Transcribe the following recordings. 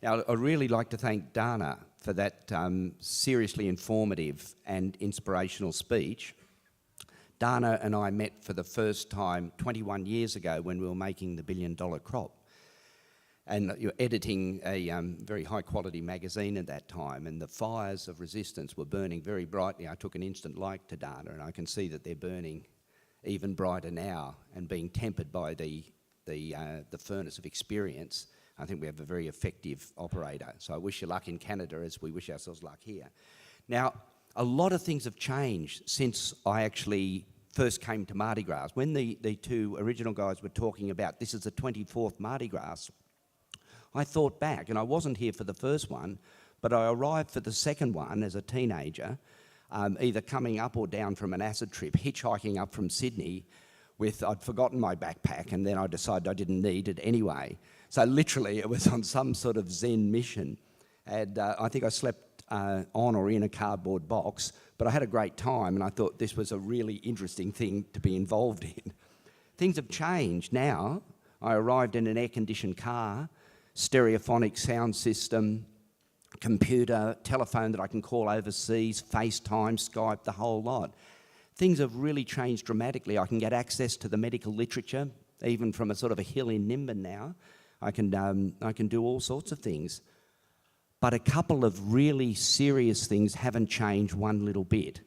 Now, I'd really like to thank Dana for that seriously informative and inspirational speech. Dana and I met for the first time 21 years ago when we were making the $1 Billion Crop. And you're editing a very high quality magazine at that time, and the fires of resistance were burning very brightly. I took an instant like to Dana, and I can see that they're burning even brighter now and being tempered by the furnace of experience. I think we have a very effective operator. So I wish you luck in Canada as we wish ourselves luck here. Now, a lot of things have changed since I actually first came to MardiGrass. When the two original guys were talking about this is the 24th MardiGrass, I thought back, and I wasn't here for the first one, but I arrived for the second one as a teenager, either coming up or down from an acid trip, hitchhiking up from Sydney with, I'd forgotten my backpack, and then I decided I didn't need it anyway. So literally it was on some sort of Zen mission, and I think I slept on or in a cardboard box, but I had a great time, and I thought this was a really interesting thing to be involved in. Things have changed now. I arrived in an air-conditioned car, stereophonic sound system, computer, telephone that I can call overseas, FaceTime, Skype, the whole lot. Things have really changed dramatically. I can get access to the medical literature, even from a sort of a hill in Nimbin now. I can do all sorts of things. But a couple of really serious things haven't changed one little bit.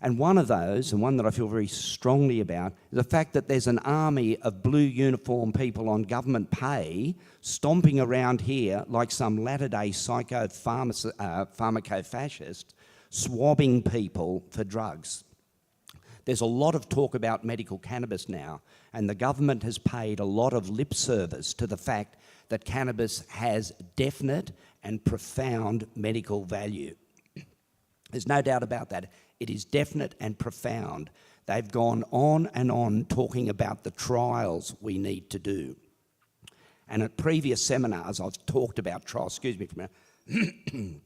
And one of those, and one that I feel very strongly about, is the fact that there's an army of blue uniform people on government pay stomping around here like some latter-day pharmaco-fascist, swabbing people for drugs. There's a lot of talk about medical cannabis now, and the government has paid a lot of lip service to the fact that cannabis has definite and profound medical value. There's no doubt about that. It is definite and profound. They've gone on and on talking about the trials we need to do. And at previous seminars, I've talked about trials. Excuse me for a minute.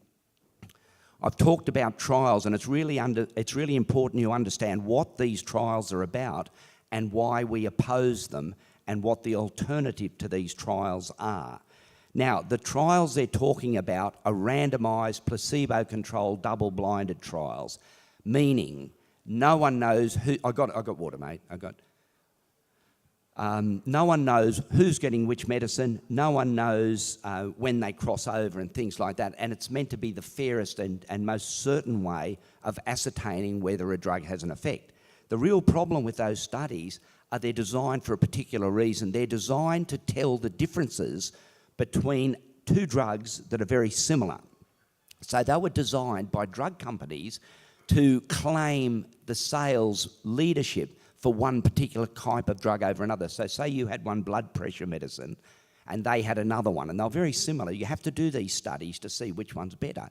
I've talked about trials, and it's really important you understand what these trials are about and why we oppose them and what the alternative to these trials are. Now, the trials they're talking about are randomised, placebo-controlled, double-blinded trials, meaning no one knows who... I got water, mate. No one knows who's getting which medicine. No one knows when they cross over and things like that. And it's meant to be the fairest and most certain way of ascertaining whether a drug has an effect. The real problem with those studies are they're designed for a particular reason. They're designed to tell the differences between two drugs that are very similar. So they were designed by drug companies to claim the sales leadership for one particular type of drug over another. So say you had one blood pressure medicine and they had another one, and they're very similar. You have to do these studies to see which one's better.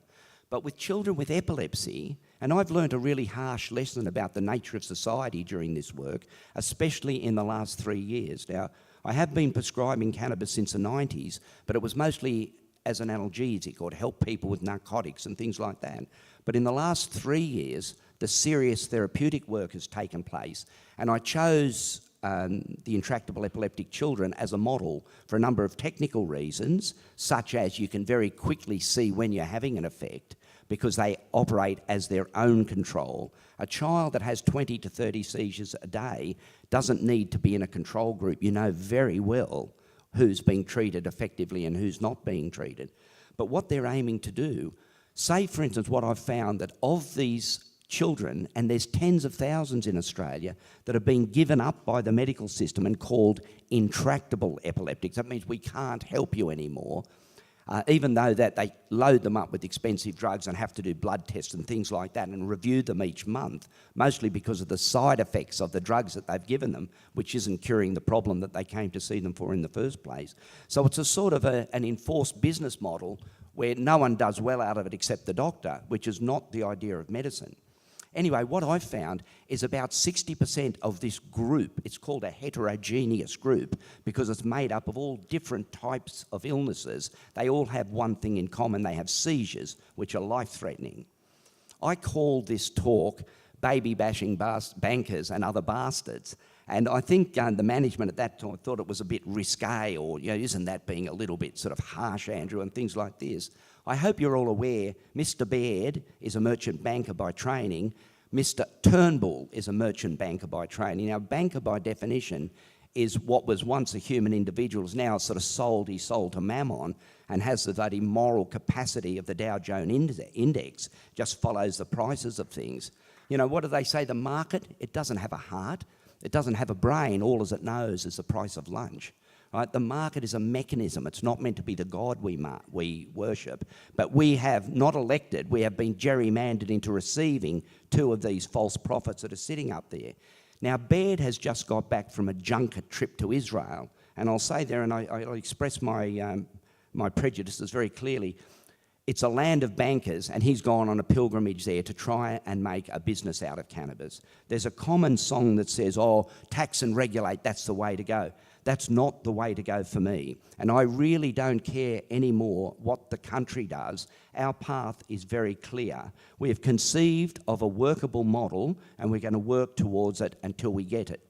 But with children with epilepsy, and I've learned a really harsh lesson about the nature of society during this work, especially in the last 3 years. Now, I have been prescribing cannabis since the 90s, but it was mostly as an analgesic or to help people with narcotics and things like that. But in the last 3 years, the serious therapeutic work has taken place, and I chose the intractable epileptic children as a model for a number of technical reasons, such as you can very quickly see when you're having an effect because they operate as their own control. A child that has 20 to 30 seizures a day doesn't need to be in a control group. You know very well who's being treated effectively and who's not being treated. But what they're aiming to do, say for instance what I've found, that of these children, and there's tens of thousands in Australia that have been given up by the medical system and called intractable epileptics. That means we can't help you anymore, even though that they load them up with expensive drugs and have to do blood tests and things like that and review them each month, mostly because of the side effects of the drugs that they've given them, which isn't curing the problem that they came to see them for in the first place. So it's a sort of an enforced business model where no one does well out of it except the doctor, which is not the idea of medicine. Anyway, what I've found is about 60% of this group, it's called a heterogeneous group because it's made up of all different types of illnesses. They all have one thing in common. They have seizures, which are life-threatening. I called this talk Baby Bashing Bankers and Other Bastards. And I think the management at that time thought it was a bit risque, or, isn't that being a little bit sort of harsh, Andrew, and things like this. I hope you're all aware, Mr. Baird is a merchant banker by training. Mr. Turnbull is a merchant banker by training. Now, banker by definition is what was once a human individual is now sort of he's sold to Mammon, and has the bloody moral capacity of the Dow Jones Index, just follows the prices of things. What do they say? The market, it doesn't have a heart. It doesn't have a brain. All as it knows is the price of lunch. Right? The market is a mechanism. It's not meant to be the God we worship. But we have not elected, we have been gerrymandered into receiving two of these false prophets that are sitting up there. Now, Baird has just got back from a junket trip to Israel. And I'll say there, and I'll express my prejudices very clearly, it's a land of bankers, and he's gone on a pilgrimage there to try and make a business out of cannabis. There's a common song that says, tax and regulate, that's the way to go. That's not the way to go for me. And I really don't care anymore what the country does. Our path is very clear. We have conceived of a workable model, and we're going to work towards it until we get it.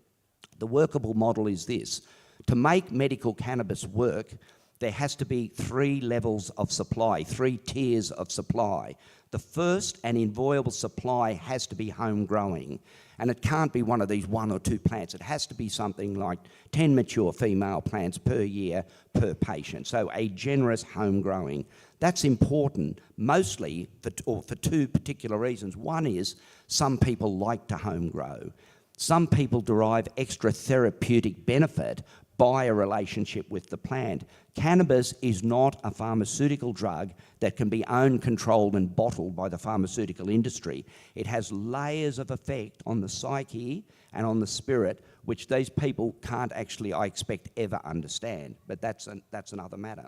The workable model is this. To make medical cannabis work, there has to be 3 levels of supply, 3 tiers of supply. The first and inviolable supply has to be home growing. And it can't be one of these 1 or 2 plants. It has to be something like 10 mature female plants per year per patient. So a generous home growing. That's important, mostly for 2 particular reasons. One is some people like to home grow. Some people derive extra therapeutic benefit by a relationship with the plant. Cannabis is not a pharmaceutical drug that can be owned, controlled and bottled by the pharmaceutical industry. It has layers of effect on the psyche and on the spirit, which these people can't actually, I expect, ever understand. But that's another matter.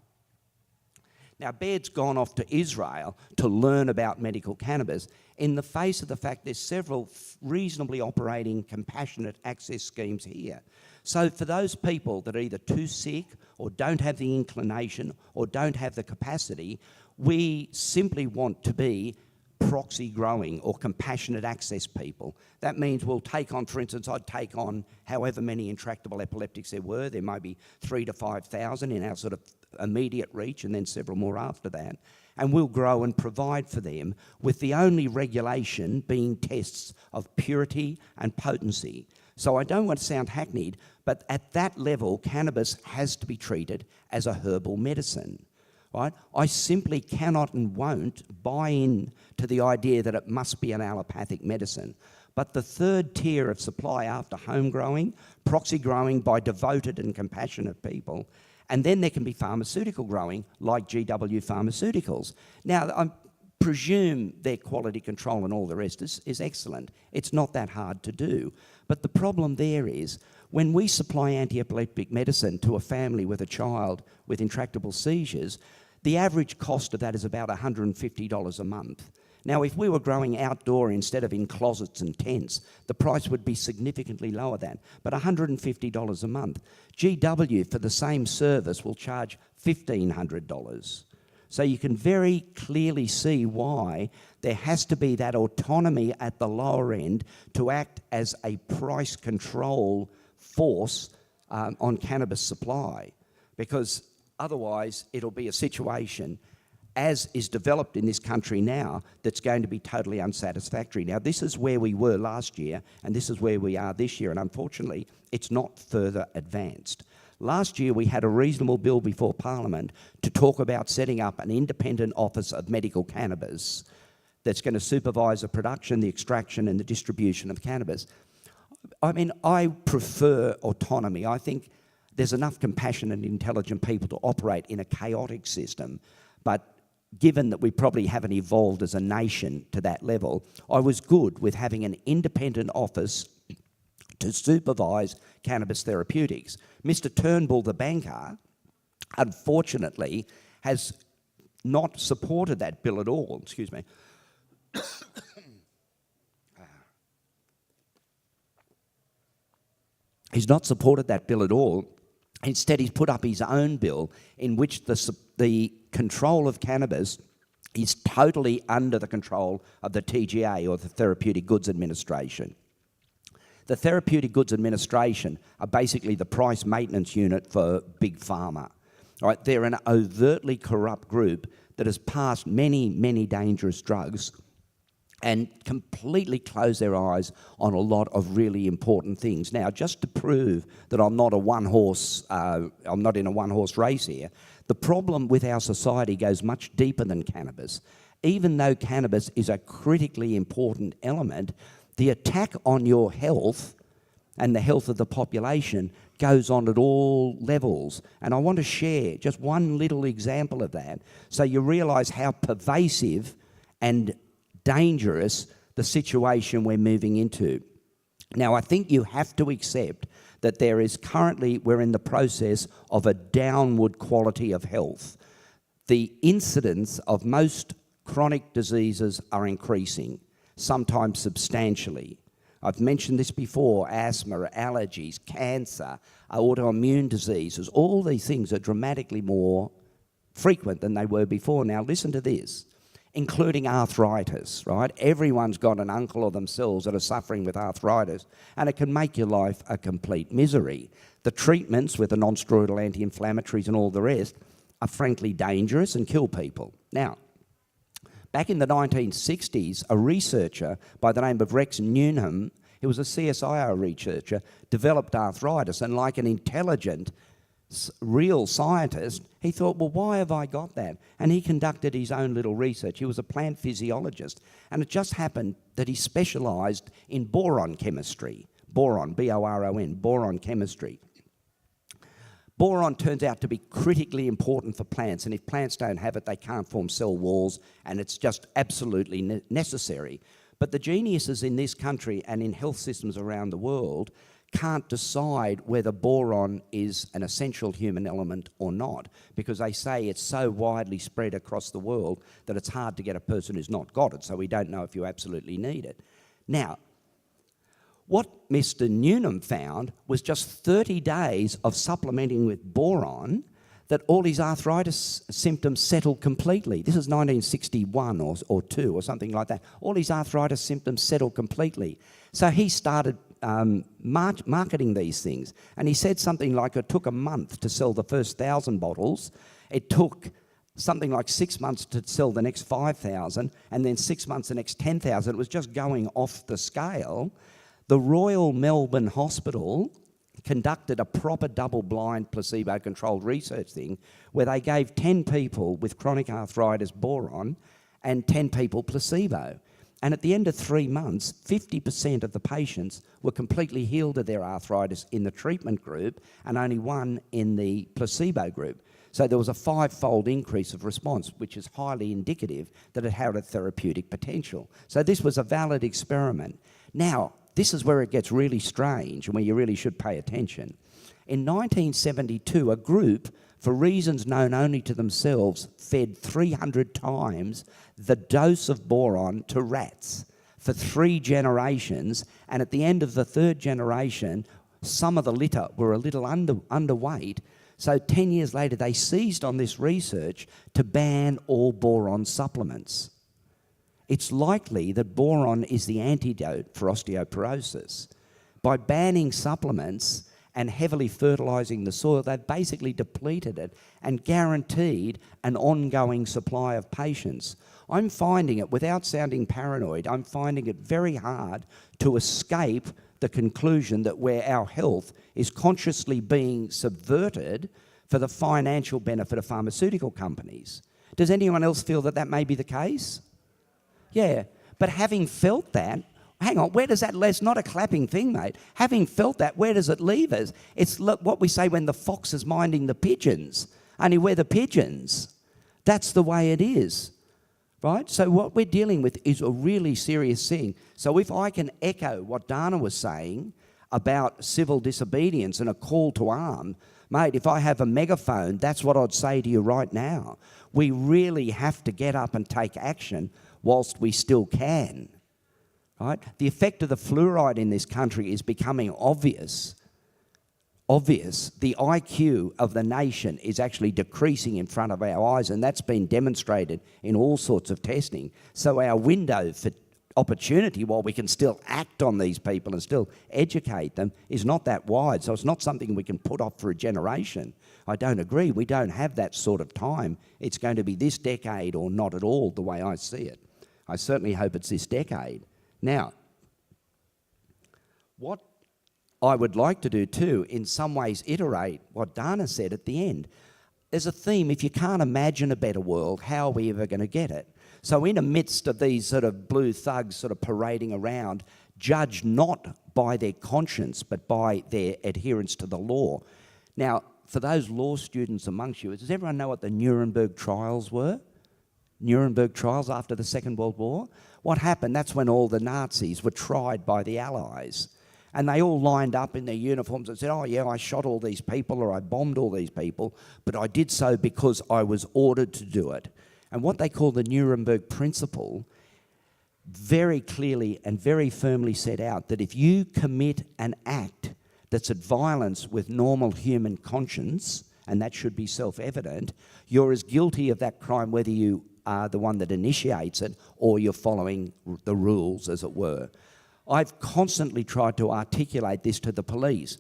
Now, Baird's gone off to Israel to learn about medical cannabis in the face of the fact there's several reasonably operating compassionate access schemes here. So for those people that are either too sick or don't have the inclination or don't have the capacity, we simply want to be proxy growing or compassionate access people. That means we'll take on, for instance, I'd take on however many intractable epileptics there were. There may be 3,000 to 5,000 in our sort of immediate reach, and then several more after that. And we'll grow and provide for them, with the only regulation being tests of purity and potency. So I don't want to sound hackneyed, but at that level, cannabis has to be treated as a herbal medicine. Right? I simply cannot and won't buy in to the idea that it must be an allopathic medicine. But the third tier of supply after home growing, proxy growing by devoted and compassionate people, and then there can be pharmaceutical growing like GW Pharmaceuticals. Now, I presume their quality control and all the rest is excellent. It's not that hard to do. But the problem there is, when we supply anti-epileptic medicine to a family with a child with intractable seizures, the average cost of that is about $150 a month. Now, if we were growing outdoor instead of in closets and tents, the price would be significantly lower than, but $150 a month. GW, for the same service, will charge $1,500. So you can very clearly see why there has to be that autonomy at the lower end to act as a price control force on cannabis supply, because otherwise it'll be a situation, as is developed in this country now, that's going to be totally unsatisfactory. Now, this is where we were last year, and this is where we are this year, and unfortunately, it's not further advanced. Last year, we had a reasonable bill before Parliament to talk about setting up an independent office of medical cannabis that's going to supervise the production, the extraction, and the distribution of cannabis. I mean, I prefer autonomy. I think there's enough compassionate and intelligent people to operate in a chaotic system, but given that we probably haven't evolved as a nation to that level, I was good with having an independent office to supervise cannabis therapeutics. Mr. Turnbull, the banker, unfortunately, has not supported that bill at all. Excuse me. He's not supported that bill at all. Instead, he's put up his own bill in which the control of cannabis is totally under the control of the TGA, or the Therapeutic Goods Administration. The Therapeutic Goods Administration are basically the price maintenance unit for Big Pharma. Right? They're an overtly corrupt group that has passed many, many dangerous drugs and completely closed their eyes on a lot of really important things. Now, just to prove that I'm not in a one-horse race here, the problem with our society goes much deeper than cannabis. Even though cannabis is a critically important element, the attack on your health and the health of the population goes on at all levels. And I want to share just one little example of that so you realise how pervasive and dangerous the situation we're moving into. Now, I think you have to accept that we're in the process of a downward quality of health. The incidence of most chronic diseases are increasing, sometimes substantially. I've mentioned this before: asthma, allergies, cancer, autoimmune diseases. All these things are dramatically more frequent than they were before. Now, listen to this. Including arthritis, right? Everyone's got an uncle or themselves that are suffering with arthritis, and it can make your life a complete misery. The treatments with the non-steroidal anti-inflammatories and all the rest are frankly dangerous and kill people. Now, back in the 1960s, a researcher by the name of Rex Newnham, he was a CSIRO researcher, developed arthritis, and like an intelligent real scientist, he thought, well, why have I got that? And he conducted his own little research. He was a plant physiologist, and it just happened that he specialised in boron chemistry. Boron, B-O-R-O-N, boron chemistry. Boron turns out to be critically important for plants, and if plants don't have it, they can't form cell walls, and it's just absolutely necessary. But the geniuses in this country and in health systems around the world can't decide whether boron is an essential human element or not, because they say it's so widely spread across the world that it's hard to get a person who's not got it, so we don't know if you absolutely need it. Now, what Mr. Newnham found was just 30 days of supplementing with boron that all his arthritis symptoms settled completely. This is 1961 or 2 or something like that. All his arthritis symptoms settled completely. So he started marketing these things. And he said something like it took a month to sell the first 1,000 bottles. It took something like 6 months to sell the next 5,000, and then 6 months the next 10,000. It was just going off the scale. The Royal Melbourne Hospital conducted a proper double-blind placebo-controlled research thing where they gave 10 people with chronic arthritis boron and 10 people placebo. And at the end of 3 months, 50% of the patients were completely healed of their arthritis in the treatment group and only 1 in the placebo group. So there was a 5-fold increase of response, which is highly indicative that it had a therapeutic potential. So this was a valid experiment. Now, this is where it gets really strange and where you really should pay attention. In 1972, a group, for reasons known only to themselves, fed 300 times the dose of boron to rats for 3 generations, and at the end of the 3rd generation, some of the litter were a little underweight. So 10 years later, they seized on this research to ban all boron supplements. It's likely that boron is the antidote for osteoporosis. By banning supplements and heavily fertilising the soil, they've basically depleted it and guaranteed an ongoing supply of patients. I'm finding it, without sounding paranoid, I'm finding it very hard to escape the conclusion that where our health is consciously being subverted for the financial benefit of pharmaceutical companies. Does anyone else feel that that may be the case? Yeah, but having felt that, hang on, where does that leave? It's not a clapping thing, mate. Having felt that, where does it leave us? It's what we say when the fox is minding the pigeons. Only we're the pigeons. That's the way it is, right? So what we're dealing with is a really serious thing. So if I can echo what Dana was saying about civil disobedience and a call to arm, mate, if I have a megaphone, that's what I'd say to you right now. We really have to get up and take action whilst we still can. Right? The effect of the fluoride in this country is becoming obvious. The IQ of the nation is actually decreasing in front of our eyes, and that's been demonstrated in all sorts of testing. So our window for opportunity while we can still act on these people and still educate them is not that wide. So it's not something we can put off for a generation. I don't agree. We don't have that sort of time. It's going to be this decade or not at all, the way I see it. I certainly hope it's this decade. Now, what I would like to do too, in some ways iterate what Dana said at the end. There's a theme: if you can't imagine a better world, how are we ever going to get it? So in the midst of these sort of blue thugs sort of parading around, judged not by their conscience, but by their adherence to the law. Now, for those law students amongst you, does everyone know what the Nuremberg trials were? Nuremberg trials after the Second World War? What happened? That's when all the Nazis were tried by the Allies. And they all lined up in their uniforms and said, oh yeah, I shot all these people or I bombed all these people, but I did so because I was ordered to do it. And what they call the Nuremberg Principle very clearly and very firmly set out that if you commit an act that's at violence with normal human conscience, and that should be self-evident, you're as guilty of that crime whether you are the one that initiates it or you're following the rules, as it were. I've constantly tried to articulate this to the police.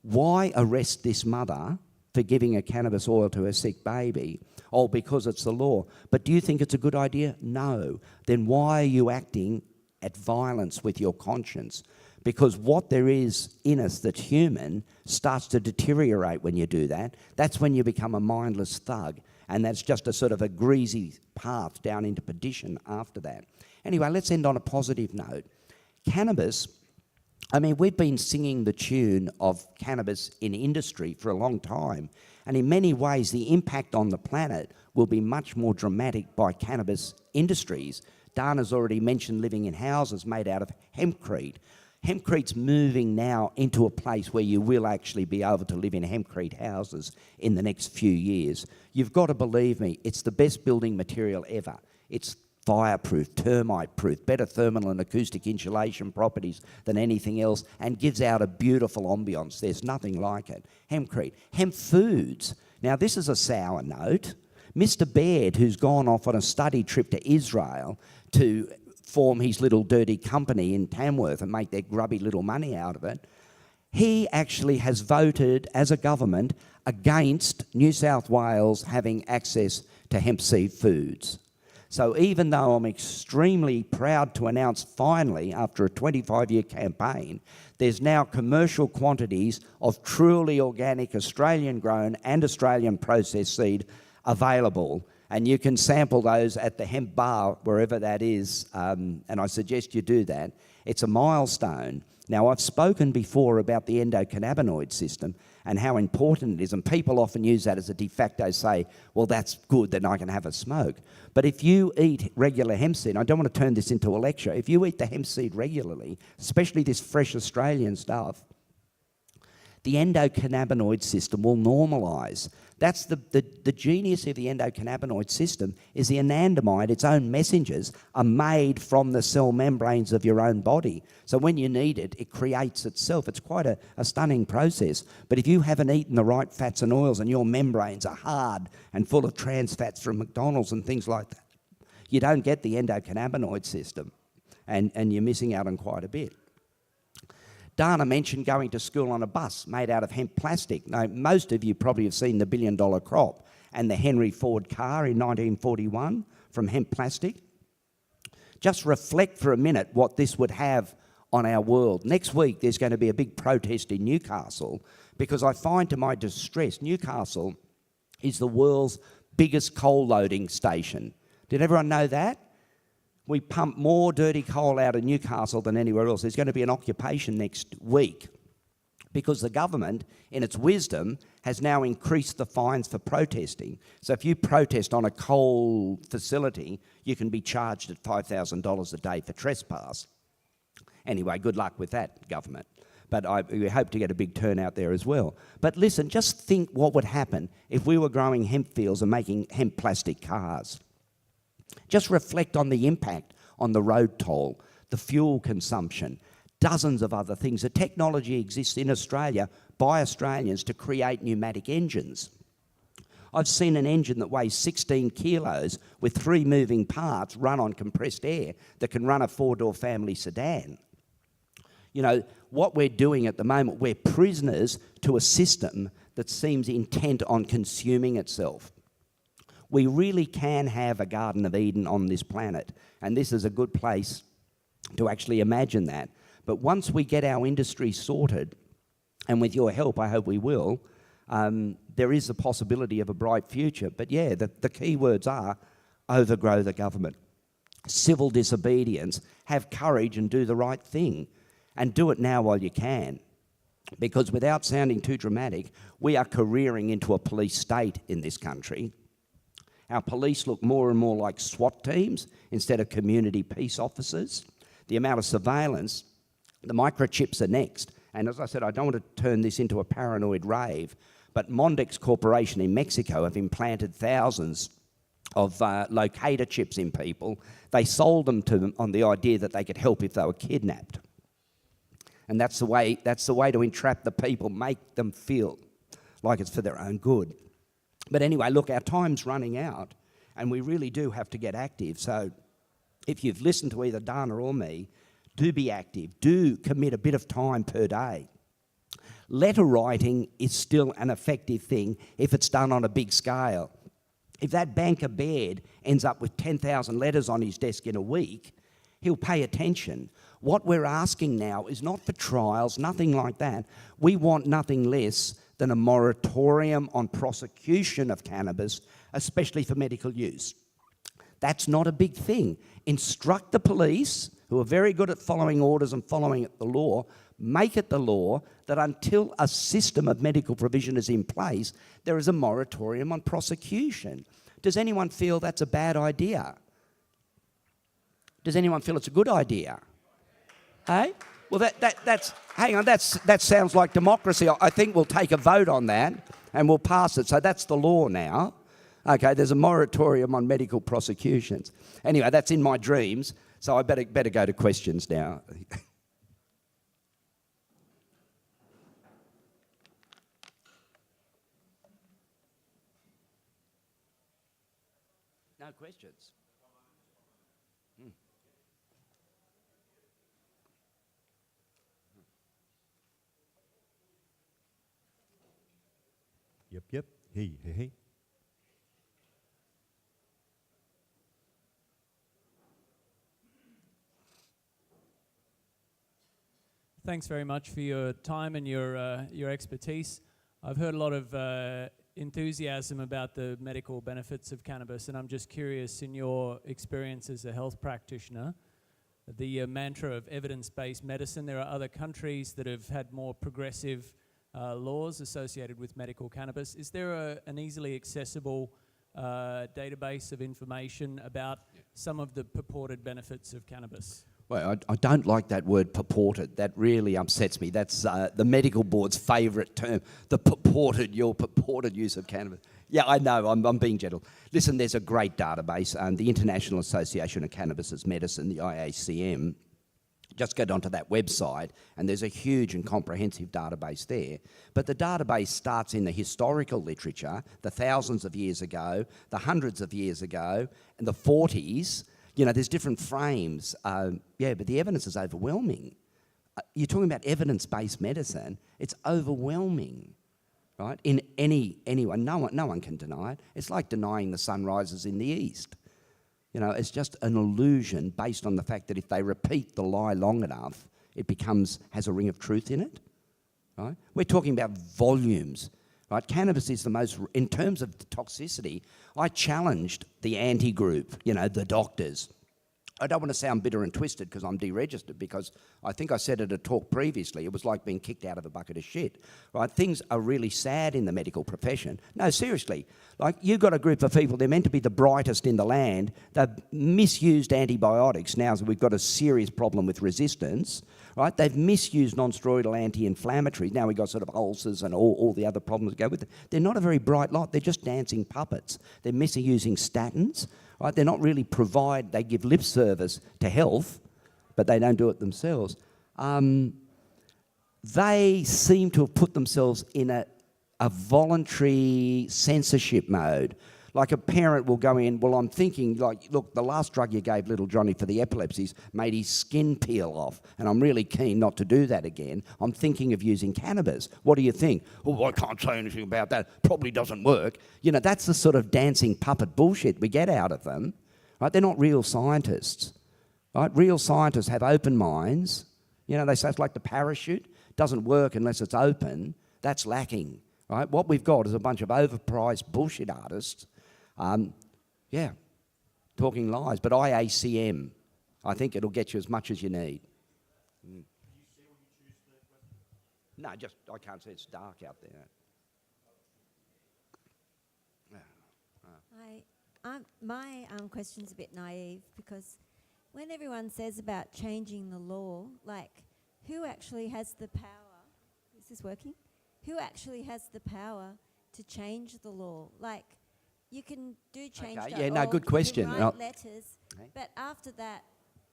Why arrest this mother for giving a cannabis oil to her sick baby? Oh, because it's the law. But do you think it's a good idea? No. Then why are you acting at violence with your conscience? Because what there is in us that's human starts to deteriorate when you do that. That's when you become a mindless thug. And that's just a sort of a greasy path down into perdition after that. Anyway, let's end on a positive note. Cannabis, I mean, we've been singing the tune of cannabis in industry for a long time. And in many ways, the impact on the planet will be much more dramatic by cannabis industries. Dana's already mentioned living in houses made out of hempcrete. Hempcrete's moving now into a place where you will actually be able to live in hempcrete houses in the next few years. You've got to believe me, it's the best building material ever. It's fireproof, termite-proof, better thermal and acoustic insulation properties than anything else, and gives out a beautiful ambience. There's nothing like it. Hempcrete. Hemp foods. Now, this is a sour note. Mr. Baird, who's gone off on a study trip to Israel to form his little dirty company in Tamworth and make their grubby little money out of it, he actually has voted as a government against New South Wales having access to hemp seed foods. So even though I'm extremely proud to announce finally, after a 25-year campaign, there's now commercial quantities of truly organic Australian-grown and Australian processed seed available. And you can sample those at the hemp bar, wherever that is, and I suggest you do that. It's a milestone. Now, I've spoken before about the endocannabinoid system and how important it is, and people often use that as a de facto say, well, that's good, then I can have a smoke. But if you eat regular hemp seed, I don't want to turn this into a lecture, if you eat the hemp seed regularly, especially this fresh Australian stuff, the endocannabinoid system will normalise. That's the genius of the endocannabinoid system is the anandamide, its own messengers, are made from the cell membranes of your own body. So when you need it, it creates itself. It's quite a stunning process. But if you haven't eaten the right fats and oils and your membranes are hard and full of trans fats from McDonald's and things like that, you don't get the endocannabinoid system, and you're missing out on quite a bit. Dana mentioned going to school on a bus made out of hemp plastic. Now, most of you probably have seen the $1 billion crop and the Henry Ford car in 1941 from hemp plastic. Just reflect for a minute what this would have on our world. Next week, there's going to be a big protest in Newcastle because I find to my distress, Newcastle is the world's biggest coal loading station. Did everyone know that? We pump more dirty coal out of Newcastle than anywhere else. There's going to be an occupation next week because the government, in its wisdom, has now increased the fines for protesting. So if you protest on a coal facility, you can be charged at $5,000 a day for trespass. Anyway, good luck with that, government. But we hope to get a big turnout there as well. But listen, just think what would happen if we were growing hemp fields and making hemp plastic cars. Just reflect on the impact on the road toll, the fuel consumption, dozens of other things. The technology exists in Australia by Australians to create pneumatic engines. I've seen an engine that weighs 16 kilos with 3 moving parts run on compressed air that can run a 4-door family sedan. You know, what we're doing at the moment, we're prisoners to a system that seems intent on consuming itself. We really can have a Garden of Eden on this planet, and this is a good place to actually imagine that. But once we get our industry sorted, and with your help, I hope we will, there is a possibility of a bright future. But yeah, the key words are overgrow the government, civil disobedience, have courage and do the right thing. And do it now while you can. Because without sounding too dramatic, we are careering into a police state in this country. Our police look more and more like SWAT teams instead of community peace officers. The amount of surveillance, the microchips are next. And as I said, I don't want to turn this into a paranoid rave, but Mondex Corporation in Mexico have implanted thousands of locator chips in people. They sold them to them on the idea that they could help if they were kidnapped. And that's the way to entrap the people, make them feel like it's for their own good. But anyway, look, our time's running out, and we really do have to get active. So if you've listened to either Dana or me, do be active. Do commit a bit of time per day. Letter writing is still an effective thing if it's done on a big scale. If that banker Baird ends up with 10,000 letters on his desk in a week, he'll pay attention. What we're asking now is not for trials, nothing like that. We want nothing less than a moratorium on prosecution of cannabis, especially for medical use. That's not a big thing. Instruct the police, who are very good at following orders and following the law, make it the law that until a system of medical provision is in place, there is a moratorium on prosecution. Does anyone feel that's a bad idea? Does anyone feel it's a good idea? Hey? Well, hang on, that sounds like democracy. I think we'll take a vote on that and we'll pass it. So that's the law now. Okay, there's a moratorium on medical prosecutions. Anyway, that's in my dreams, so I better go to questions now. No questions. Yep. Hey. Thanks very much for your time and your expertise. I've heard a lot of enthusiasm about the medical benefits of cannabis, and I'm just curious, in your experience as a health practitioner, the mantra of evidence-based medicine, there are other countries that have had more progressive laws associated with medical cannabis. Is there an easily accessible database of information about some of the purported benefits of cannabis? Well, I don't like that word purported. That really upsets me. That's the medical board's favourite term, your purported use of cannabis. Yeah, I know, I'm being gentle. Listen, there's a great database, the International Association of Cannabis as Medicine, the IACM. Just get onto that website, and there's a huge and comprehensive database there. But the database starts in the historical literature, the thousands of years ago, the hundreds of years ago, and the 40s. You know, there's different frames. But the evidence is overwhelming. You're talking about evidence-based medicine. It's overwhelming, right? In anyone, no one can deny it. It's like denying the sun rises in the east. You know, it's just an illusion based on the fact that if they repeat the lie long enough, it has a ring of truth in it, right? We're talking about volumes, right? Cannabis is the most, in terms of toxicity, I challenged the anti-group, the doctors. I don't want to sound bitter and twisted because I'm deregistered, because I think I said at a talk previously, it was like being kicked out of a bucket of shit, right? Things are really sad in the medical profession. No, seriously, like you've got a group of people, they're meant to be the brightest in the land. They've misused antibiotics now, so we've got a serious problem with resistance, right? They've misused non-steroidal anti-inflammatories. Now we've got sort of ulcers and all the other problems that go with it. They're not a very bright lot. They're just dancing puppets. They're misusing statins. Right? They're not really they give lip service to health, but they don't do it themselves. They seem to have put themselves in a voluntary censorship mode. Like a parent will go in, well, I'm thinking, like, look, the last drug you gave little Johnny for the epilepsies made his skin peel off, and I'm really keen not to do that again. I'm thinking of using cannabis. What do you think? Oh, I can't say anything about that. Probably doesn't work. You know, that's the sort of dancing puppet bullshit we get out of them. Right? They're not real scientists. Right? Real scientists have open minds. You know, they say it's like the parachute. Doesn't work unless it's open. That's lacking. Right? What we've got is a bunch of overpriced bullshit artists. Talking lies, but IACM, I think it'll get you as much as you need. Mm. No, just, I can't see, it's dark out there. My question's a bit naive, because when everyone says about changing the law, like, who actually has the power? Is this working? Who actually has the power to change the law? Like, you can do change.org, Okay, yeah, no, good question. you can write letters, but after that,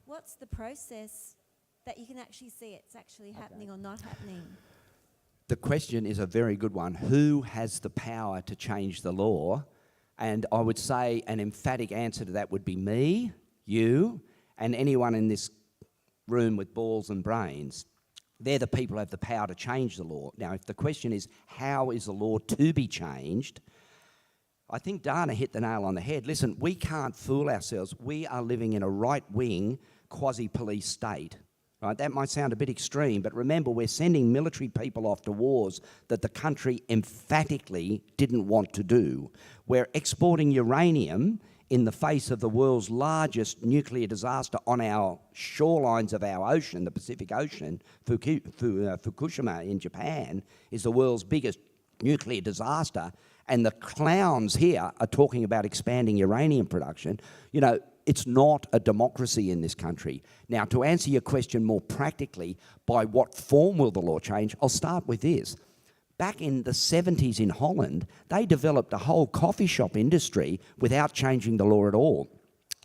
what's the process that you can actually see it's actually happening or not happening? The question is a very good one. Who has the power to change the law? And I would say an emphatic answer to that would be me, you, and anyone in this room with balls and brains. They're the people who have the power to change the law. Now, if the question is, how is the law to be changed? I think Dana hit the nail on the head. Listen, we can't fool ourselves. We are living in a right-wing quasi-police state. Right? That might sound a bit extreme, but remember, we're sending military people off to wars that the country emphatically didn't want to do. We're exporting uranium in the face of the world's largest nuclear disaster on our shorelines of our ocean, the Pacific Ocean. Fukushima in Japan is the world's biggest nuclear disaster, and the clowns here are talking about expanding uranium production. You know, it's not a democracy in this country. Now, to answer your question more practically, by what form will the law change? I'll start with this. Back in the 70s in Holland, they developed a whole coffee shop industry without changing the law at all.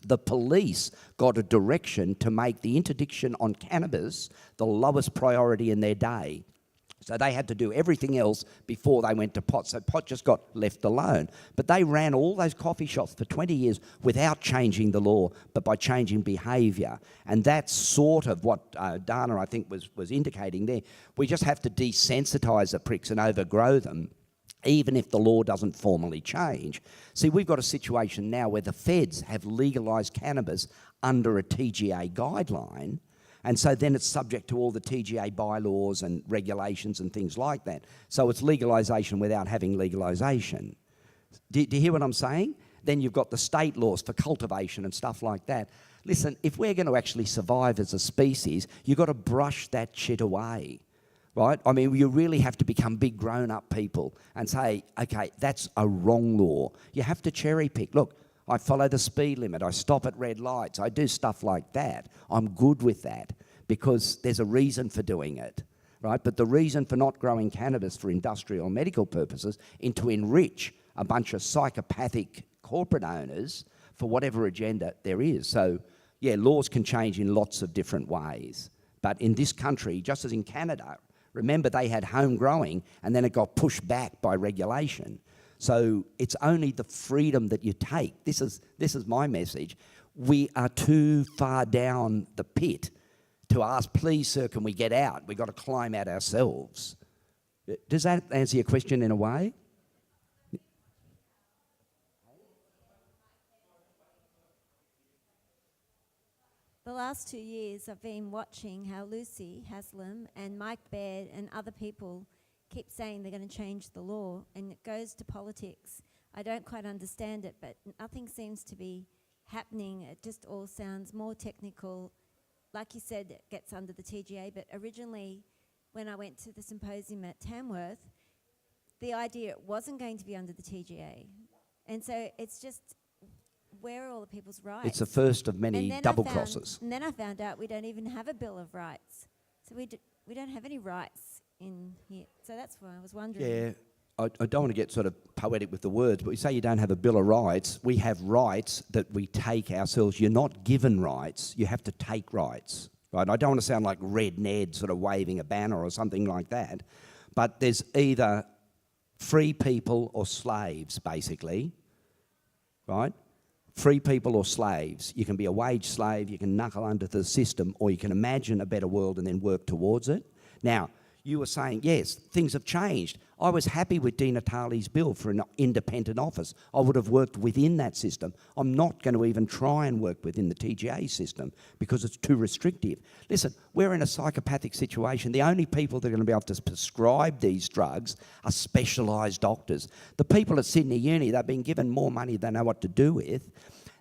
The police got a direction to make the interdiction on cannabis the lowest priority in their day. So they had to do everything else before they went to pot. So pot just got left alone. But they ran all those coffee shops for 20 years without changing the law, but by changing behaviour. And that's sort of what Dana, I think, was indicating there. We just have to desensitise the pricks and overgrow them, even if the law doesn't formally change. See, we've got a situation now where the feds have legalised cannabis under a TGA guideline. And so then it's subject to all the TGA bylaws and regulations and things like that. So it's legalisation without having legalisation. Do you hear what I'm saying? Then you've got the state laws for cultivation and stuff like that. Listen, if we're going to actually survive as a species, you've got to brush that shit away, right? I mean, you really have to become big grown-up people and say, okay, that's a wrong law. You have to cherry pick. Look, I follow the speed limit. I stop at red lights. I do stuff like that. I'm good with that because there's a reason for doing it, right? But the reason for not growing cannabis for industrial or medical purposes is to enrich a bunch of psychopathic corporate owners for whatever agenda there is. So, yeah, laws can change in lots of different ways. But in this country, just as in Canada, remember they had home growing and then it got pushed back by regulation. So it's only the freedom that you take. This is my message. We are too far down the pit to ask, please, sir, can we get out? We've got to climb out ourselves. Does that answer your question in a way? The last 2 years I've been watching how Lucy Haslam and Mike Baird and other people keep saying they're going to change the law, and it goes to politics. I don't quite understand it, but nothing seems to be happening. It just all sounds more technical. Like you said, it gets under the TGA, but originally when I went to the symposium at Tamworth, the idea it wasn't going to be under the TGA. And so it's just, where are all the people's rights? It's the first of many double crosses. And then I found out we don't even have a Bill of Rights. So we don't have any rights in here. So that's why I was wondering. Yeah, I don't want to get sort of poetic with the words, but we say you don't have a Bill of Rights. We have rights that we take ourselves. You're not given rights. You have to take rights, right? I don't want to sound like Red Ned sort of waving a banner or something like that, but there's either free people or slaves, basically, right? Free people or slaves. You can be a wage slave, you can knuckle under the system, or you can imagine a better world and then work towards it. Now, you were saying, yes, things have changed. I was happy with Di Natale's bill for an independent office. I would have worked within that system. I'm not going to even try and work within the TGA system because it's too restrictive. Listen, we're in a psychopathic situation. The only people that are going to be able to prescribe these drugs are specialised doctors. The people at Sydney Uni, they've been given more money than they know what to do with.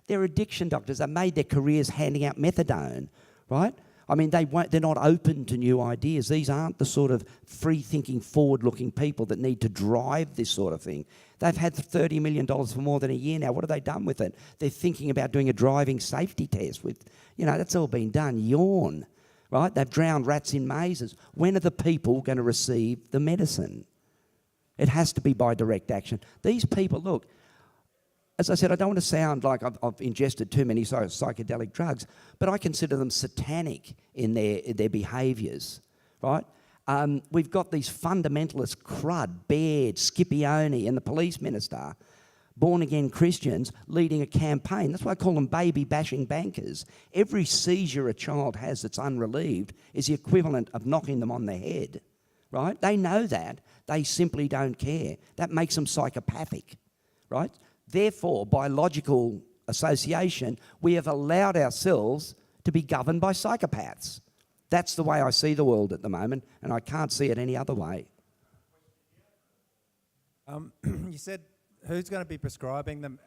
They're addiction doctors. They made their careers handing out methadone, right? I mean, they're not open to new ideas. These aren't the sort of free-thinking, forward-looking people that need to drive this sort of thing. They've had $30 million for more than a year now. What have they done with it? They're thinking about doing a driving safety test with, that's all been done. Yawn, right? They've drowned rats in mazes. When are the people going to receive the medicine? It has to be by direct action. These people, look, as I said, I don't want to sound like I've ingested too many psychedelic drugs, but I consider them satanic in their behaviours, right? We've got these fundamentalist crud, Baird, Scipione and the police minister, born-again Christians, leading a campaign. That's why I call them baby-bashing bankers. Every seizure a child has that's unrelieved is the equivalent of knocking them on the head, right? They know that. They simply don't care. That makes them psychopathic, right? Therefore, by logical association, we have allowed ourselves to be governed by psychopaths. That's the way I see the world at the moment, and I can't see it any other way. You said, who's going to be prescribing them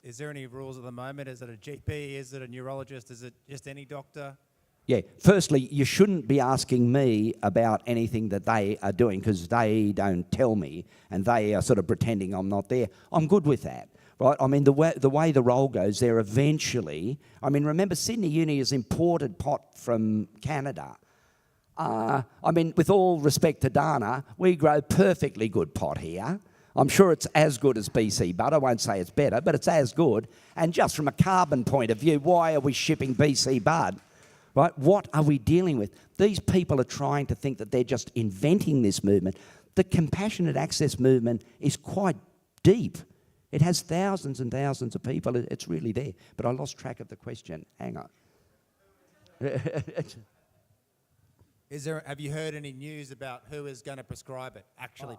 is there any rules at the moment? Is it a GP? Is it a neurologist? Is it just any doctor? Yeah, firstly, you shouldn't be asking me about anything that they are doing because they don't tell me and they are sort of pretending I'm not there. I'm good with that, right? I mean, the way the roll goes, they're eventually... I mean, remember, Sydney Uni has imported pot from Canada. I mean, with all respect to Dana, we grow perfectly good pot here. I'm sure it's as good as BC bud. I won't say it's better, but it's as good. And just from a carbon point of view, why are we shipping BC bud? Right? What are we dealing with? These people are trying to think that they're just inventing this movement. The compassionate access movement is quite deep. It has thousands and thousands of people. It's really there. But I lost track of the question. Hang on. Have you heard any news about who is going to prescribe it,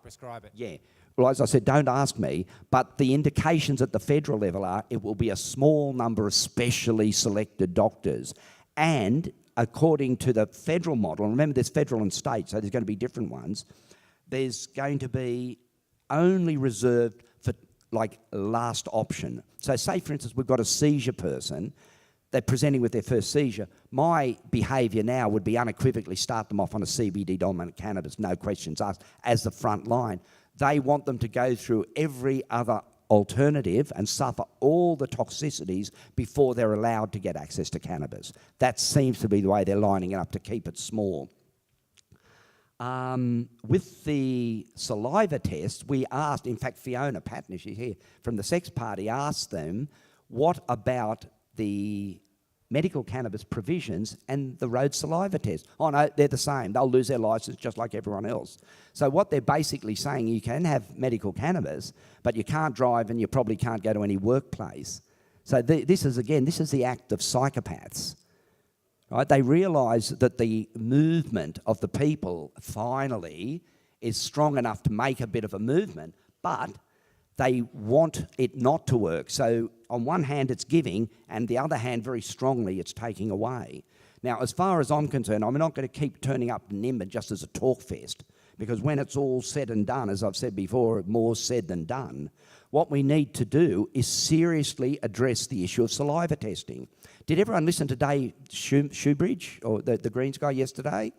prescribe it? Yeah. Well, as I said, don't ask me, but the indications at the federal level are it will be a small number of specially selected doctors. And according to the federal model, and remember there's federal and state, so there's going to be different ones, there's going to be only reserved for, like, last option. So say, for instance, we've got a seizure person, they're presenting with their first seizure. My behaviour now would be unequivocally start them off on a CBD-dominant cannabis, no questions asked, as the front line. They want them to go through every other alternative and suffer all the toxicities before they're allowed to get access to cannabis. That seems to be the way they're lining it up to keep it small. With the saliva test, we asked, in fact, Fiona Patton, she's here, from the Sex Party, asked them, what about the medical cannabis provisions and the road saliva test? Oh no, they're the same. They'll lose their licence just like everyone else. So what they're basically saying, you can have medical cannabis, but you can't drive and you probably can't go to any workplace. So this is the act of psychopaths. Right? They realise that the movement of the people finally is strong enough to make a bit of a movement, but they want it not to work. So on one hand it's giving, and the other hand very strongly it's taking away. Now, as far as I'm concerned, I'm not going to keep turning up to Nimbin just as a talk fest, because when it's all said and done, as I've said before, more said than done, what we need to do is seriously address the issue of saliva testing. Did everyone listen to Dave Shoebridge, or the Greens guy yesterday?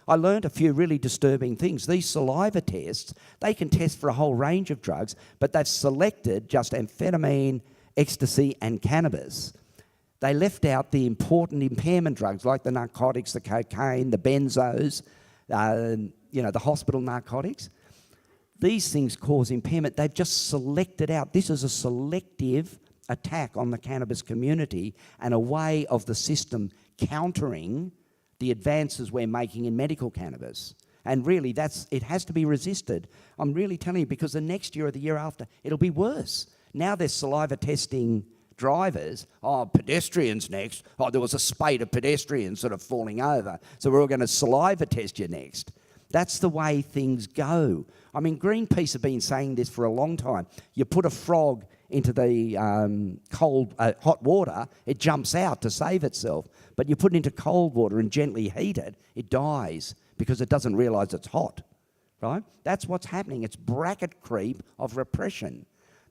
I learned a few really disturbing things. These saliva tests, they can test for a whole range of drugs, but they've selected just amphetamine, ecstasy and cannabis. They left out the important impairment drugs like the narcotics, the cocaine, the benzos, the hospital narcotics. These things cause impairment. They've just selected out. This is a selective attack on the cannabis community and a way of the system countering the advances we're making in medical cannabis. And really, it has to be resisted. I'm really telling you, because the next year or the year after, it'll be worse. Now there's saliva testing drivers. Oh, pedestrians next. Oh, there was a spate of pedestrians sort of falling over, so we're all going to saliva test you next. That's the way things go. I mean, Greenpeace have been saying this for a long time. You put a frog into the hot water, it jumps out to save itself. But you put it into cold water and gently heat it, it dies because it doesn't realise it's hot, right? That's what's happening. It's bracket creep of repression.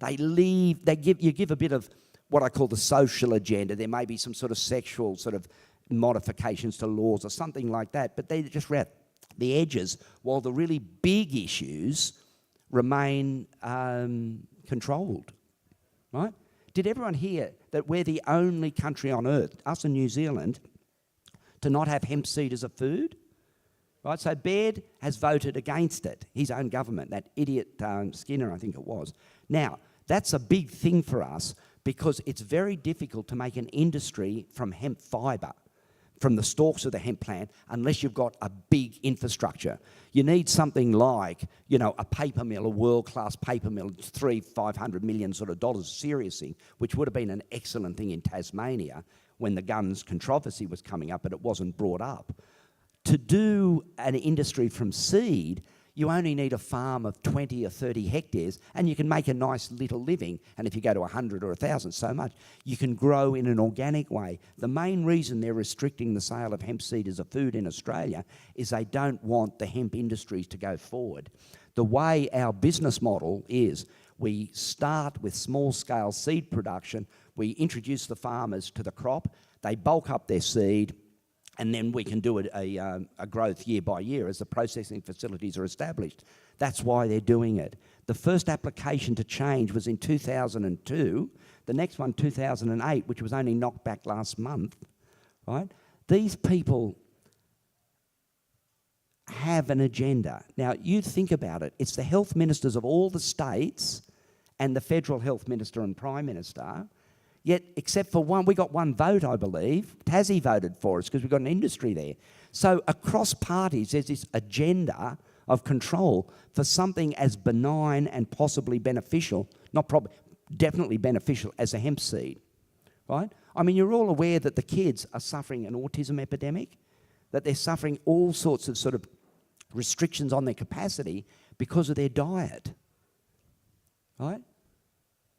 You give a bit of what I call the social agenda. There may be some sort of sexual sort of modifications to laws or something like that, but they just wrap the edges while the really big issues remain controlled, right? Did everyone hear that we're the only country on earth, us and New Zealand, to not have hemp seed as a food? Right, so Baird has voted against it, his own government, that idiot Skinner, I think it was. Now, that's a big thing for us because it's very difficult to make an industry from hemp fibre, from the stalks of the hemp plant, unless you've got a big infrastructure. You need something like, a paper mill, a world-class paper mill, $500 million sort of dollars, seriously, which would have been an excellent thing in Tasmania when the guns controversy was coming up, but it wasn't brought up. To do an industry from seed, you only need a farm of 20 or 30 hectares and you can make a nice little living. And if you go to 100 or 1,000, so much. You can grow in an organic way. The main reason they're restricting the sale of hemp seed as a food in Australia is they don't want the hemp industries to go forward. The way our business model is, we start with small-scale seed production, we introduce the farmers to the crop, they bulk up their seed, and then we can do a growth year by year as the processing facilities are established. That's why they're doing it. The first application to change was in 2002, the next one 2008, which was only knocked back last month, right? These people have an agenda. Now, you think about it. It's the health ministers of all the states and the federal health minister and prime minister. Yet, except for one, we got one vote, I believe. Tassie voted for us because we've got an industry there. So across parties, there's this agenda of control for something as benign and possibly beneficial, definitely beneficial as a hemp seed, right? I mean, you're all aware that the kids are suffering an autism epidemic, that they're suffering all sorts of sort of restrictions on their capacity because of their diet, right?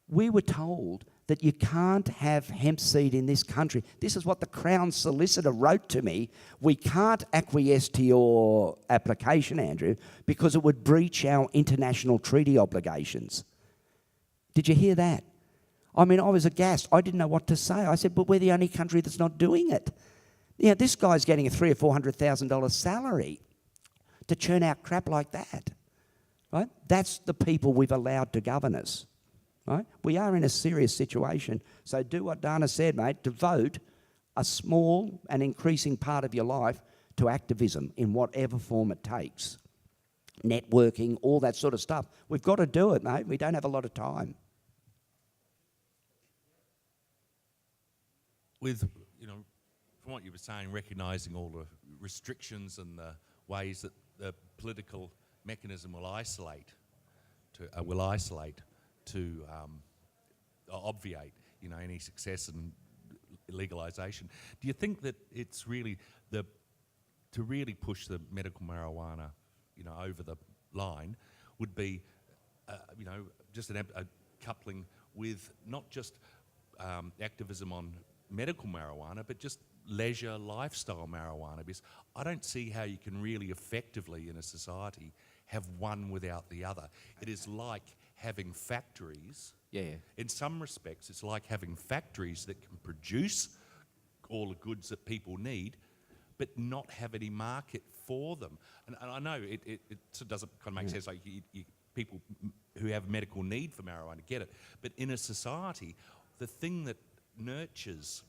We were told that you can't have hemp seed in this country. This is what the Crown Solicitor wrote to me. We can't acquiesce to your application, Andrew, because it would breach our international treaty obligations. Did you hear that? I mean, I was aghast. I didn't know what to say. I said, but we're the only country that's not doing it. This guy's getting a $300,000 or $400,000 salary to churn out crap like that, right? That's the people we've allowed to govern us. Right? We are in a serious situation. So do what Dana said, mate, devote a small and increasing part of your life to activism in whatever form it takes. Networking, all that sort of stuff. We've got to do it, mate. We don't have a lot of time. With, from what you were saying, recognising all the restrictions and the ways that the political mechanism will isolate to obviate, any success in legalisation. Do you think that it's really to really push the medical marijuana, over the line, would be, just a coupling with not just activism on medical marijuana, but just leisure lifestyle marijuana? Because I don't see how you can really effectively in a society have one without the other. It is like having factories. Yeah. In some respects, it's like having factories that can produce all the goods that people need, but not have any market for them. And I know it doesn't kind of make sense, like people who have medical need for marijuana get it. But in a society, the thing that nurtures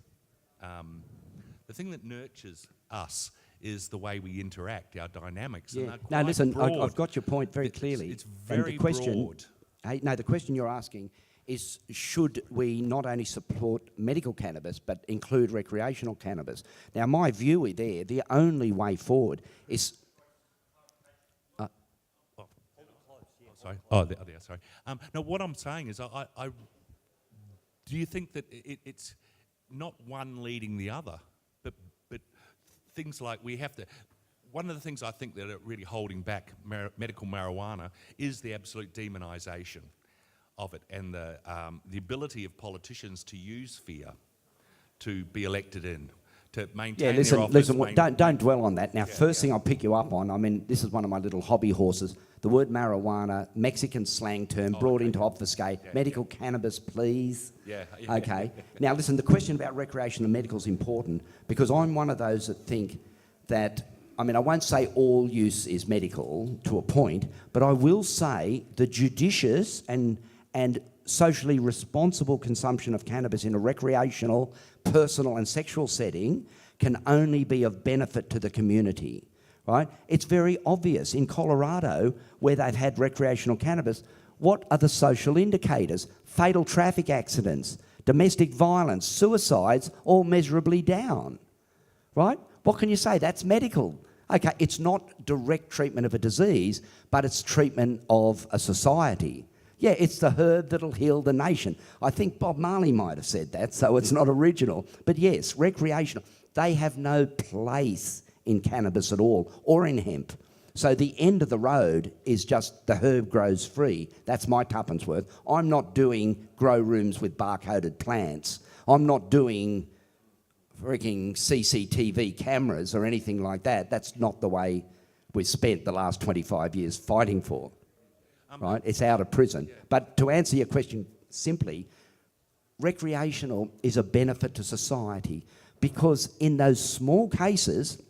us is the way we interact, our dynamics. Yeah. And No, listen, broad. I've got your point very clearly. It's very broad. The question you're asking is, should we not only support medical cannabis but include recreational cannabis? Now, my view there, the only way forward is... Sorry. Oh, there, sorry. No, what I'm saying is, do you think that it's not one leading the other, but things like we have to. One of the things I think that are really holding back medical marijuana is the absolute demonisation of it, and the ability of politicians to use fear to be elected in, to maintain their office. Don't dwell on that. Now, first thing I'll pick you up on, I mean, this is one of my little hobby horses. The word marijuana, Mexican slang term, brought in to obfuscate. Medical cannabis, please. Okay. Now, listen, the question about recreational and medical is important, because I'm one of those that think that, I mean, I won't say all use is medical to a point, but I will say the judicious and socially responsible consumption of cannabis in a recreational, personal and sexual setting can only be of benefit to the community, right? It's very obvious. In Colorado, where they've had recreational cannabis, what are the social indicators? Fatal traffic accidents, domestic violence, suicides, all measurably down, right? What can you say? That's medical. Okay, it's not direct treatment of a disease, but it's treatment of a society. Yeah, it's the herb that'll heal the nation. I think Bob Marley might have said that, so it's not original. But yes, recreational. They have no place in cannabis at all, or in hemp. So the end of the road is just the herb grows free. That's my tuppence worth. I'm not doing grow rooms with barcoded plants. I'm not doing freaking CCTV cameras or anything like that. That's not the way we've spent the last 25 years fighting for. Right? It's out of prison. But to answer your question simply, recreational is a benefit to society, because in those small cases,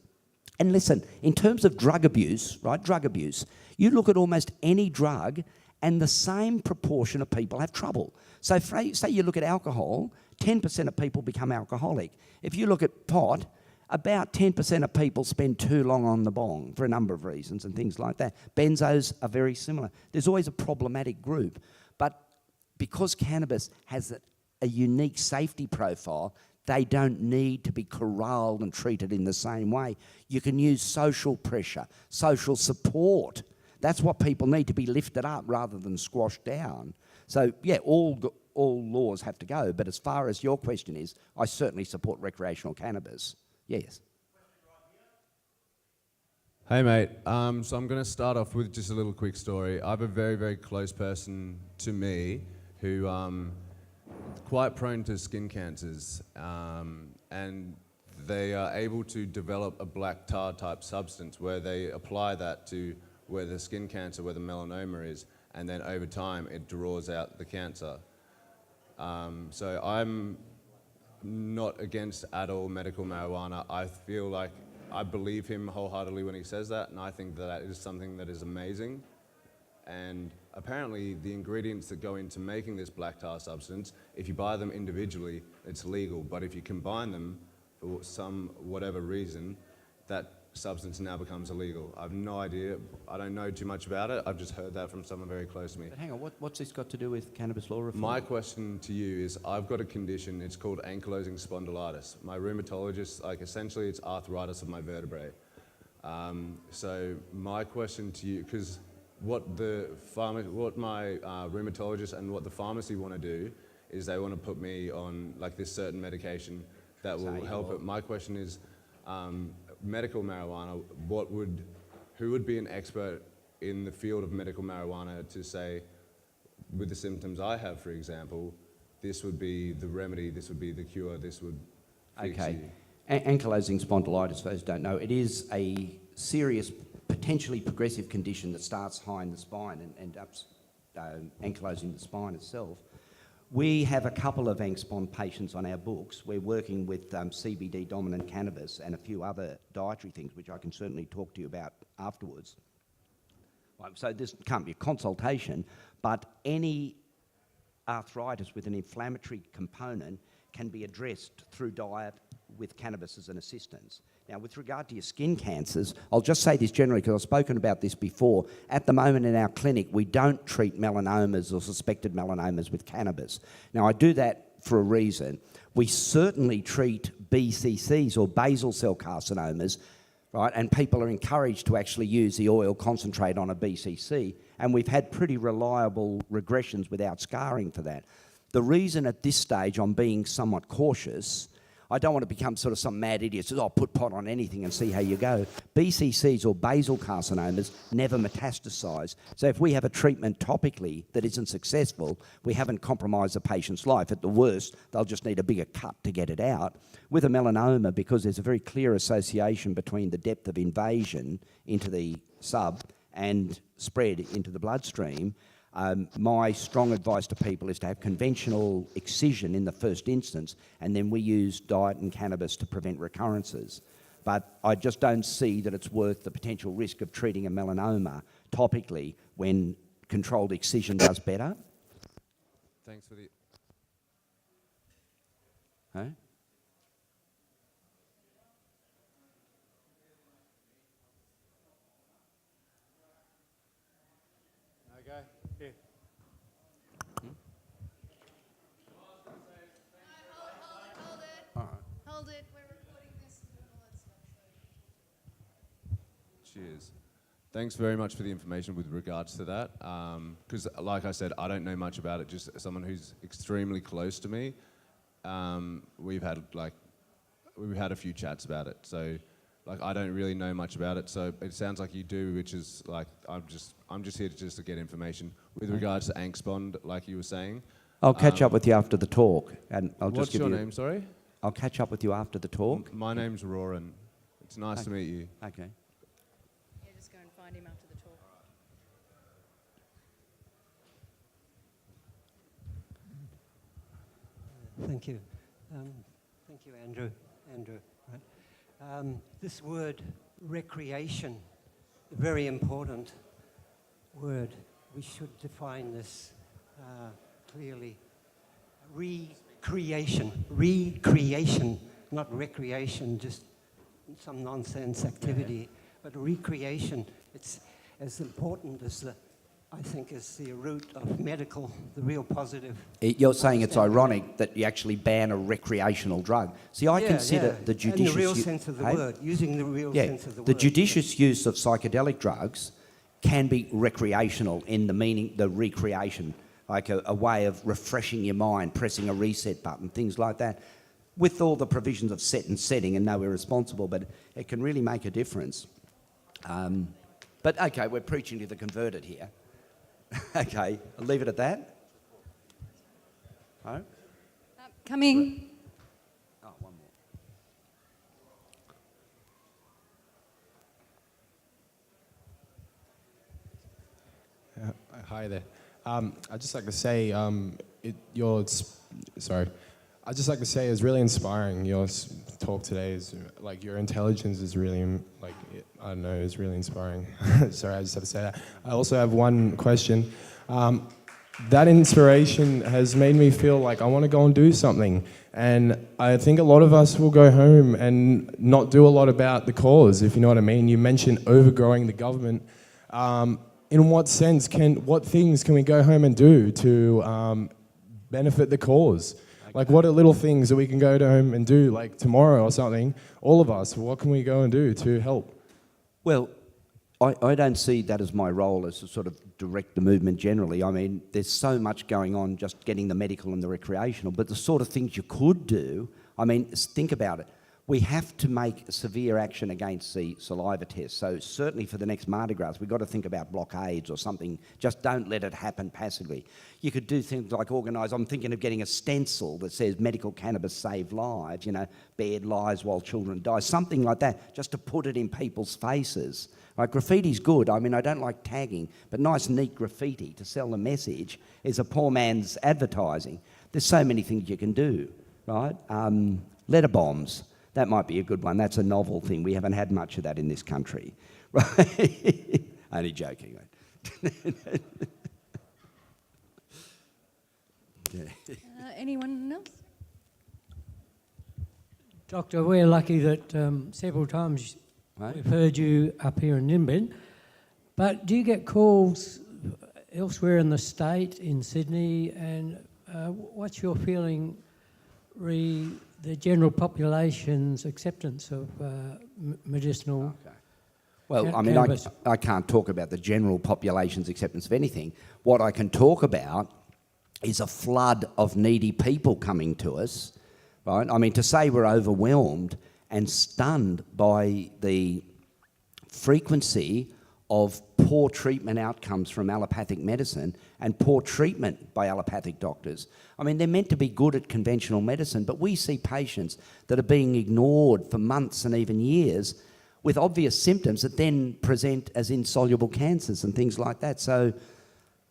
and listen, in terms of drug abuse, right, drug abuse, you look at almost any drug and the same proportion of people have trouble. So say you look at alcohol, 10% of people become alcoholic. If you look at pot, about 10% of people spend too long on the bong for a number of reasons and things like that. Benzos are very similar. There's always a problematic group. But because cannabis has a unique safety profile, they don't need to be corralled and treated in the same way. You can use social pressure, social support. That's what people need, to be lifted up rather than squashed down. So, yeah, all laws have to go. But as far as your question is, I certainly support recreational cannabis. Yes. Hey mate, so I'm going to start off with just a little quick story. I have a very, very close person to me who quite prone to skin cancers, and they are able to develop a black tar type substance where they apply that to where the skin cancer, where the melanoma is, and then over time it draws out the cancer. So I'm not against at all medical marijuana. I feel like I believe him wholeheartedly when he says that, and I think that is something that is amazing. And apparently the ingredients that go into making this black tar substance, if you buy them individually, it's legal, but if you combine them for some whatever reason, that substance now becomes illegal. I have no idea. I don't know too much about it. I've just heard that from someone very close to me. But hang on, what's this got to do with cannabis law reform? My question to you is, I've got a condition, it's called ankylosing spondylitis. My rheumatologist, like essentially it's arthritis of my vertebrae. So my question to you, because what my rheumatologist and what the pharmacy want to do is they want to put me on like this certain medication that will help it. My question is, medical marijuana, who would be an expert in the field of medical marijuana to say, with the symptoms I have, for example, this would be the remedy, this would be the cure, this would fix you? Ankylosing spondylitis, for those who don't know, it is a serious, potentially progressive condition that starts high in the spine and ends up ankylosing the spine itself. We have a couple of ANCSPON patients on our books. We're working with CBD dominant cannabis and a few other dietary things, which I can certainly talk to you about afterwards. So this can't be a consultation, but any arthritis with an inflammatory component can be addressed through diet with cannabis as an assistance. Now, with regard to your skin cancers, I'll just say this generally because I've spoken about this before. At the moment in our clinic, we don't treat melanomas or suspected melanomas with cannabis. Now, I do that for a reason. We certainly treat BCCs or basal cell carcinomas, right? And people are encouraged to actually use the oil concentrate on a BCC. And we've had pretty reliable regressions without scarring for that. The reason at this stage I'm being somewhat cautious, I don't want to become sort of some mad idiot who says, oh, put pot on anything and see how you go. BCCs or basal carcinomas never metastasize. So if we have a treatment topically that isn't successful, we haven't compromised the patient's life. At the worst, they'll just need a bigger cut to get it out. With a melanoma, because there's a very clear association between the depth of invasion into the sub and spread into the bloodstream, my strong advice to people is to have conventional excision in the first instance, and then we use diet and cannabis to prevent recurrences. But I just don't see that it's worth the potential risk of treating a melanoma topically when controlled excision does better. Thanks for the... Huh? Okay, here. Hold it, we're recording this and doing all that stuff. Cheers. Thanks very much for the information with regards to that. Because, like I said, I don't know much about it. Just as someone who's extremely close to me, we've had a few chats about it. So, like, I don't really know much about it. So it sounds like you do, which is like I'm just here to get information with regards to angst bond, like you were saying. I'll catch up with you after the talk, and I'll just What's give your you... name? Sorry. I'll catch up with you after the talk. My name's Roran. It's nice to meet you. Okay. Yeah, just go and find him after the talk. Thank you. Thank you, Andrew. Right. This word, recreation, a very important word. We should define this clearly. Recreation, not recreation, just some nonsense activity, but recreation. It's as important as I think is the root of medical, the real positive. You're saying it's ironic that you actually ban a recreational drug. See, I consider the judicious... in the real sense of the word, using the real sense of the word. The judicious use of psychedelic drugs can be recreational in the meaning, the recreation, like a way of refreshing your mind, pressing a reset button, things like that, with all the provisions of set and setting and no irresponsible, but it can really make a difference. But okay, we're preaching to the converted here. Okay, I'll leave it at that. Oh? Coming. Oh, one more. Hi there. I'd just like to say, I'd just like to say it's really inspiring. Your talk today is like your intelligence is really I don't know, it's really inspiring. Sorry, I just have to say that. I also have one question. That inspiration has made me feel like I want to go and do something. And I think a lot of us will go home and not do a lot about the cause, if you know what I mean. You mentioned overgrowing the government. In what sense what things can we go home and do to benefit the cause? Like, what are little things that we can go home and do, like tomorrow or something? All of us, what can we go and do to help? Well, I don't see that as my role as to sort of direct the movement generally. I mean, there's so much going on just getting the medical and the recreational, but the sort of things you could do, I mean, think about it. We have to make severe action against the saliva test. So certainly for the next MardiGrass, we've got to think about blockades or something. Just don't let it happen passively. You could do things like organise, I'm thinking of getting a stencil that says medical cannabis save lives, you know, bared lies while children die, something like that, just to put it in people's faces. Like, graffiti's good. I mean, I don't like tagging, but nice, neat graffiti to sell the message is a poor man's advertising. There's so many things you can do, right? Letter bombs. That might be a good one. That's a novel thing. We haven't had much of that in this country. Right? Only joking. Right? Anyone else? Doctor, we're lucky that several times we've heard you up here in Nimbin, but do you get calls elsewhere in the state, in Sydney, and what's your feeling the general population's acceptance of medicinal? Okay. Well, I mean, I can't talk about the general population's acceptance of anything. What I can talk about is a flood of needy people coming to us, right? I mean, to say we're overwhelmed and stunned by the frequency of poor treatment outcomes from allopathic medicine and poor treatment by allopathic doctors. I mean, they're meant to be good at conventional medicine, but we see patients that are being ignored for months and even years with obvious symptoms that then present as insoluble cancers and things like that. So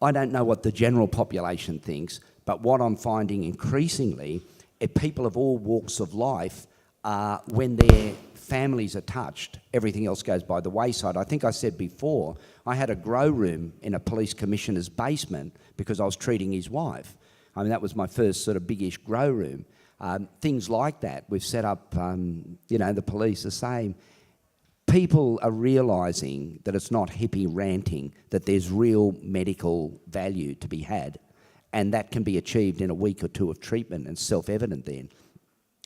I don't know what the general population thinks, but what I'm finding increasingly, people of all walks of life, when their families are touched, everything else goes by the wayside. I think I said before, I had a grow room in a police commissioner's basement because I was treating his wife. I mean, that was my first sort of biggish grow room. Things like that. We've set up, the police the same. People are realising that it's not hippie ranting, that there's real medical value to be had, and that can be achieved in a week or two of treatment and self-evident then.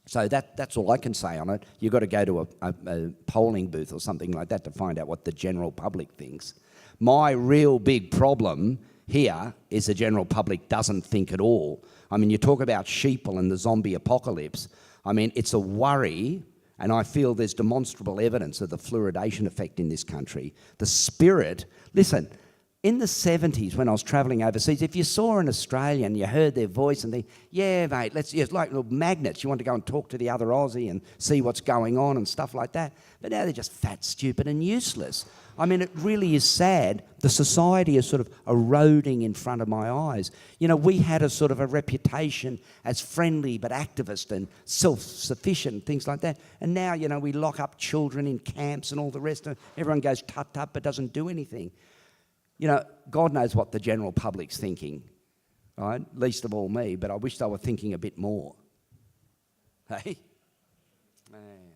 So that's all I can say on it. You've got to go to a polling booth or something like that to find out what the general public thinks. My real big problem here is the general public doesn't think at all. I mean, you talk about sheeple and the zombie apocalypse. I mean, it's a worry, and I feel there's demonstrable evidence of the fluoridation effect in this country. The spirit, listen, in the 70s when I was travelling overseas, if you saw an Australian, you heard their voice and think, yeah, mate, it's like little magnets. You want to go and talk to the other Aussie and see what's going on and stuff like that. But now they're just fat, stupid and useless. I mean, it really is sad. The society is sort of eroding in front of my eyes. You know, we had a sort of a reputation as friendly but activist and self-sufficient and things like that. And now, you know, we lock up children in camps and all the rest of it. Everyone goes tut-tut but doesn't do anything. You know, God knows what the general public's thinking, right? Least of all me, but I wish they were thinking a bit more. Hey? Man.